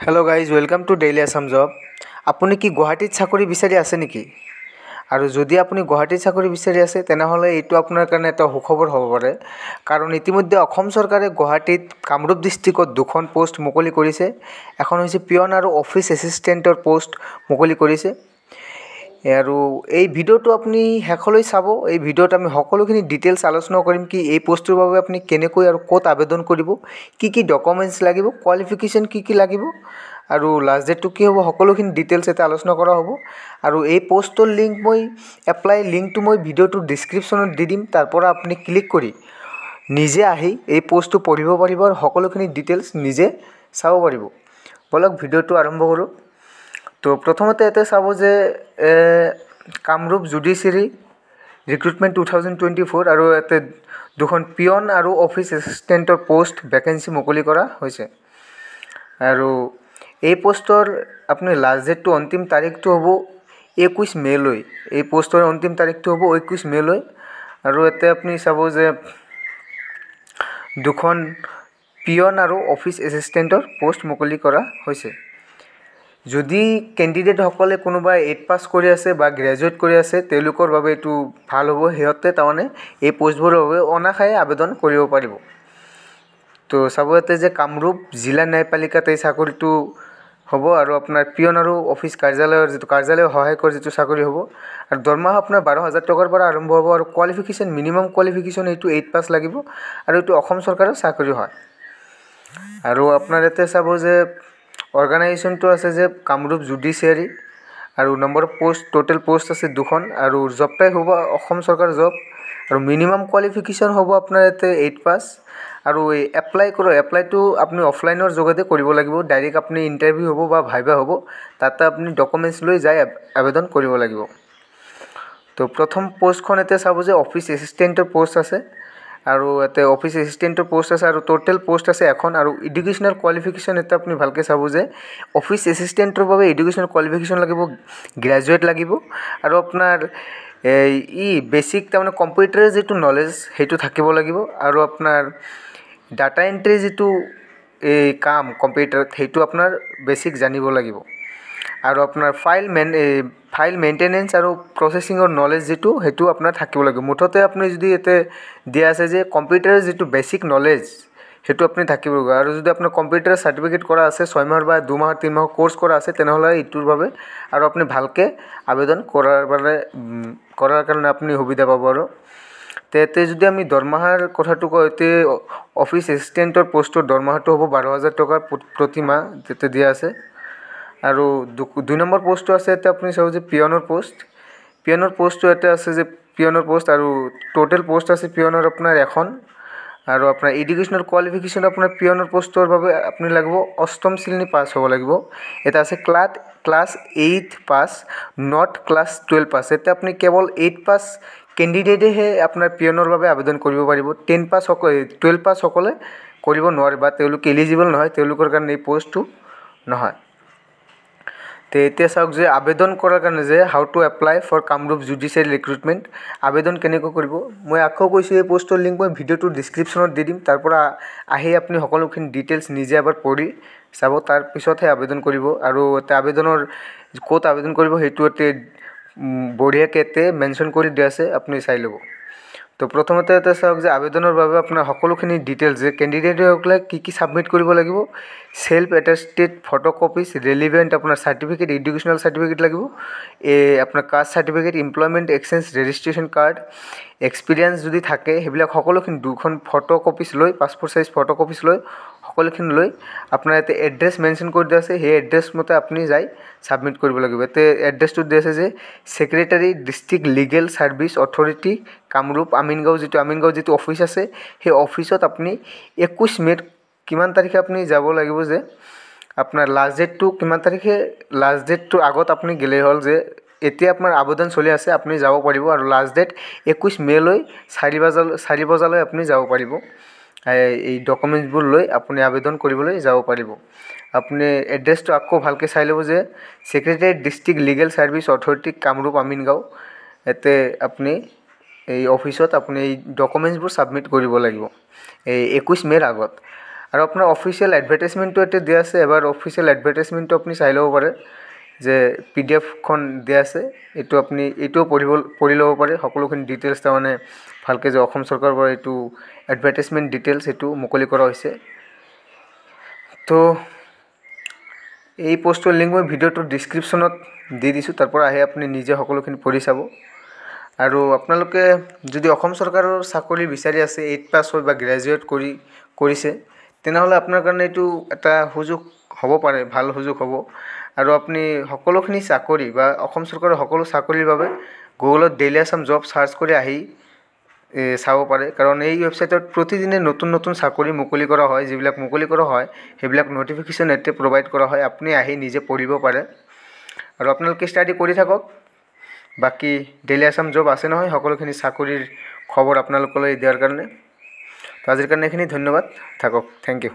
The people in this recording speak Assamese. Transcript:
Hello guys welcome to daily Assam जब आपुनी कि गुवाहाटीत चाकरी विचारि आछे नेকি आरो जदि आपुनी गुवाहाटीत चाकरी विचारि आछे तेनहले एटु आपनार कारणे एटा सुखबर हब पारे कारण इतिमध्ये অসম सरकारे गुवाहाटीत कामरूप डिस्ट्रिक्टत दुखन पोस्ट मुकলি কৰিছে। এখন হৈছে পিয়ন আৰু অফিস এসিস্টেন্টৰ পোস্ট মুকলি কৰিছে আৰু এই ভিডিওটো আপুনি হেকলৈ চাব। এই ভিডিওত আমি সকলোখিনি ডিটেইলছ আলোচনা কৰিম কি এই পোষ্টৰ বাবে আপুনি কেনেকৈ আৰু ক'ত আবেদন কৰিব, কি ডকুমেন্টছ লাগিব, কোৱালিফিকেশ্যন কি লাগিব আৰু লাষ্ট ডেটটো কি হ'ব, সকলোখিনি ডিটেইলছ এটা আলোচনা কৰা হ'ব। আৰু এই পোষ্টৰ লিংক মই এপ্লাই লিংকটো মই ভিডিওটোৰ ডেছক্ৰিপশ্যনত দি দিম, তাৰ পৰা আপুনি ক্লিক কৰি নিজে আহি এই পোষ্টটো পঢ়িব পাৰিব আৰু সকলোখিনি ডিটেইলছ নিজে চাব পাৰিব। বলক ভিডিওটো আৰম্ভ কৰোঁ। তো প্ৰথমতে এটা চাব যে কামৰূপ জুডিচিয়াৰী ৰিক্ৰুটমেণ্ট 2024 আৰু ইয়াতে দুখন পিয়ন আৰু অফিস এছিষ্টেণ্টৰ পোষ্ট ভেকেঞ্চি মুকলি কৰা হৈছে। আৰু এই পোষ্টৰ আপুনি লাষ্ট ডেটটো অন্তিম তাৰিখটো হ'ব 21 মে'লৈ। এই পোষ্টৰ অন্তিম তাৰিখটো হ'ব 21 মে'লৈ। আৰু ইয়াতে আপুনি চাব যে দুখন পিয়ন আৰু অফিস এছিষ্টেণ্টৰ পোষ্ট মুকলি কৰা হৈছে। যদি কেণ্ডিডেটসকলে কোনোবা 8 পাছ কৰি আছে বা গ্ৰেজুৱেট কৰি আছে তেওঁলোকৰ বাবে এইটো ভাল হ'ব, সিহঁতে তাৰমানে এই পোষ্টবোৰৰ বাবে অনাশাৰে আবেদন কৰিব পাৰিব। তো চাব ইয়াতে যে কামৰূপ জিলা ন্যায়পালিকাত এই চাকৰিটো হ'ব আৰু আপোনাৰ পিয়ন আৰু অফিস কাৰ্যালয়ৰ যিটো কাৰ্যালয় সহায়কৰ যিটো চাকৰি হ'ব আৰু দৰমহা আপোনাৰ 12,000 টকাৰ পৰা আৰম্ভ হ'ব। আৰু কোৱালিফিকেশ্যন মিনিমাম কোৱালিফিকেশ্যন এইটো 8 পাছ লাগিব আৰু এইটো অসম চৰকাৰৰ চাকৰি হয়। আৰু আপোনাৰ ইয়াতে চাব যে অৰ্গেনাইজেশ্যনটো আছে যে কামৰূপ জুডিচিয়াৰী আৰু নম্বৰ পোষ্ট টোটেল পোষ্ট আছে দুখন আৰু জব টাইপ হ'ব অসম চৰকাৰ জব আৰু মিনিমাম কোৱালিফিকেশ্যন হ'ব আপোনাৰ ইয়াতে 8 পাছ। আৰু এই এপ্লাইটো আপুনি অফলাইনৰ যোগেদি কৰিব লাগিব। ডাইৰেক্ট আপুনি ইণ্টাৰভিউ হ'ব বা ভাইবা হ'ব, তাতে আপুনি ডকুমেণ্টছ লৈ যাই আবেদন কৰিব লাগিব। তো প্ৰথম পোষ্টখন এতিয়া চাব যে অফিস এছিষ্টেণ্টৰ পোষ্ট আছে আৰু ইয়াতে অফিস এছিষ্টেণ্টৰ পোষ্ট আছে আৰু টোটেল পোষ্ট আছে এখন। আৰু এডুকেশ্যনেল কোৱালিফিকেশ্যন এটা আপুনি ভালকৈ চাব যে অফিস এছিষ্টেণ্টৰ বাবে এডুকেশ্যনেল কোৱালিফিকেশ্যন লাগিব, গ্ৰেজুৱেট লাগিব আৰু আপোনাৰ বেছিক তাৰমানে কম্পিউটাৰৰ যিটো নলেজ সেইটো থাকিব লাগিব আৰু আপোনাৰ ডাটা এণ্ট্ৰি যিটো এই কাম কম্পিউটাৰত সেইটো আপোনাৰ বেছিক জানিব লাগিব। আৰু আপোনাৰ ফাইল মেইনটেনেন্স আৰু প্ৰচেছিঙৰ নলেজ যিটো সেইটো আপোনাৰ থাকিব লাগিব। মুঠতে আপুনি যদি ইয়াতে দিয়া আছে যে কম্পিউটাৰৰ যিটো বেছিক নলেজ সেইটো আপুনি থাকিব লাগিব। আৰু যদি আপোনাৰ কম্পিউটাৰ চাৰ্টিফিকেট কৰা আছে 6 মাহৰ বা 2 মাহৰ 3 মাহৰ কোৰ্চ কৰা আছে তেনেহ'লে এইটোৰ বাবে আৰু আপুনি ভালকৈ আবেদন কৰাৰ কাৰণে আপুনি সুবিধা পাব। আৰু তেতে যদি আমি দৰমহাৰ কথাটো কওঁ, এতিয়া অফিস এছিষ্টেণ্টৰ পোষ্টৰ দৰমহাটো হ'ব 12,000 টকা প্ৰতি মাহ তেতিয়া দিয়া আছে। আৰু 2 নম্বৰ পোষ্টটো আছে এতিয়া আপুনি চাব যে পিয়নৰ পোষ্টটো ইয়াতে আছে যে পিয়নৰ পোষ্ট আৰু টোটেল পোষ্ট আছে পিয়নৰ আপোনাৰ এখন। আৰু আপোনাৰ এডুকেশ্যনেল কোৱালিফিকেশ্যন আপোনাৰ পিয়নৰ পোষ্টৰ বাবে আপুনি লাগিব 8ম শ্ৰেণী পাছ হ'ব লাগিব। এটা আছে ক্লাছ 8 পাছ নট ক্লাছ 12 পাছ। এতিয়া আপুনি কেৱল 8 পাছ কেণ্ডিডেটেহে আপোনাৰ পিয়নৰ বাবে আবেদন কৰিব পাৰিব। 10 পাছ 12 পাছ সকলে কৰিব নোৱাৰে বা তেওঁলোক এলিজিবল নহয়, তেওঁলোকৰ কাৰণে এই পোষ্টটো নহয়। তো এতিয়া চাওক যে আবেদন কৰাৰ কাৰণে যে how to apply for Kamrup judiciary recruitment আবেদন কেনেকৈ কৰিব। মই আকৌ কৈছোঁ এই পোষ্টৰ লিংক মই ভিডিঅ'টোৰ ডেছক্ৰিপশ্যনত দি দিম, তাৰ পৰা আহি আপুনি সকলোখিনি ডিটেইলছ নিজে এবাৰ পঢ়ি চাব, তাৰপিছতহে আবেদন কৰিব। আৰু এটা আবেদনৰ ক'ত আবেদন কৰিব সেইটো ইয়াতে বঢ়িয়াকৈ ইয়াতে মেনশ্যন কৰি দিয়া আছে, আপুনি চাই ল'ব। তো প্ৰথমতে এটা চাওক যে আবেদনৰ বাবে আপোনাৰ সকলোখিনি ডিটেইলছ যে কেণ্ডিডেটসকলে কি ছাবমিট কৰিব লাগিব। সেল্ফ এটেষ্টেড ফটোকপিজ ৰেলিভেণ্ট আপোনাৰ চাৰ্টিফিকেট এডুকেশ্যনেল চাৰ্টিফিকেট লাগিব, আপোনাৰ caste certificate employment exchange registration card experience যদি থাকে সেইবিলাক সকলোখিনি 2খন ফটোকপিজ লৈ পাছপোৰ্ট চাইজ ফটোকপিজ লৈ সকলোখিনি লৈ আপোনাৰ ইয়াতে এড্ৰেছ মেনশ্যন কৰি দিয়া আছে, সেই এড্ৰেছ মতে আপুনি যাই ছাবমিট কৰিব লাগিব। ইয়াতে এড্ৰেছটো দিয়া আছে যে secretary district legal service authority Kamrup Amingaon যিটো অফিচ আছে সেই অফিচত আপুনি 21 মে'ত কিমান তাৰিখে আপুনি যাব লাগিব যে আপোনাৰ লাষ্ট ডেটটো কিমান তাৰিখে, লাষ্ট ডেটটোৰ আগত আপুনি গ'লেই হ'ল যে এতিয়া আপোনাৰ আবেদন চলি আছে আপুনি যাব পাৰিব। আৰু লাষ্ট ডেট 21 মে'লৈ 4 বজালৈ আপুনি যাব পাৰিব। এই ডকুমেণ্টছবোৰ লৈ আপুনি আবেদন কৰিবলৈ যাব পাৰিব। আপুনি এড্ৰেছটো আকৌ ভালকৈ চাই ল'ব যে secretary district legal service authority Kamrup Amingaon, ইয়াতে আপুনি এই অফিচত আপুনি এই ডকুমেণ্টছবোৰ ছাবমিট কৰিব লাগিব এই 21 মে'ৰ আগত। আৰু আপোনাৰ অফিচিয়েল এডভাৰটাইজমেণ্টটো ইয়াতে দিয়া আছে, এবাৰ অফিচিয়েল এডভাৰটাইজমেণ্টটো আপুনি চাই ল'ব পাৰে যে PDF-খন দিয়া আছে, এইটো আপুনি এইটোও পঢ়ি ল'ব পাৰে, সকলোখিনি ডিটেইলছ তাৰমানে ভালকৈ যে অসম চৰকাৰৰ পৰা এইটো এডভাৰটাইজমেণ্ট ডিটেইলছ এইটো মুকলি কৰা হৈছে। তো এই পষ্টৰ লিংক মই ভিডিঅ'টোৰ ডিছক্ৰিপশ্যনত দি দিছোঁ, তাৰ পৰা আহি আপুনি নিজে সকলোখিনি পঢ়ি চাব। আৰু আপোনালোকে যদি অসম চৰকাৰৰ চাকৰি বিচাৰি আছে, 8 পাছ হৈ বা গ্ৰেজুৱেট কৰিছে, তেনেহ'লে আপোনাৰ কাৰণে এইটো এটা সুযোগ হ'ব পাৰে, ভাল সুযোগ হ'ব। আৰু আপুনি সকলোখিনি চাকৰি বা অসম চৰকাৰৰ সকলো চাকৰিৰ বাবে গুগলত ডেইলি আছাম জব চাৰ্চ কৰি আহি চাব পাৰে, কাৰণ এই ৱেবছাইটত প্ৰতিদিনে নতুন নতুন চাকৰি মুকলি কৰা হয়। যিবিলাক মুকলি কৰা হয় সেইবিলাক ন'টিফিকেশ্যন ইয়াতে প্ৰভাইড কৰা হয়, আপুনি আহি নিজে পঢ়িব পাৰে। আৰু আপোনালোকে ষ্টাডি কৰি থাকক। বাকী ডেইলি আছাম জব আছে নহয়, সকলোখিনি চাকৰিৰ খবৰ আপোনালোকলৈ দিয়াৰ কাৰণে। তো আজিৰ কাৰণে এইখিনি, ধন্যবাদ, থাকক, থেংক ইউ।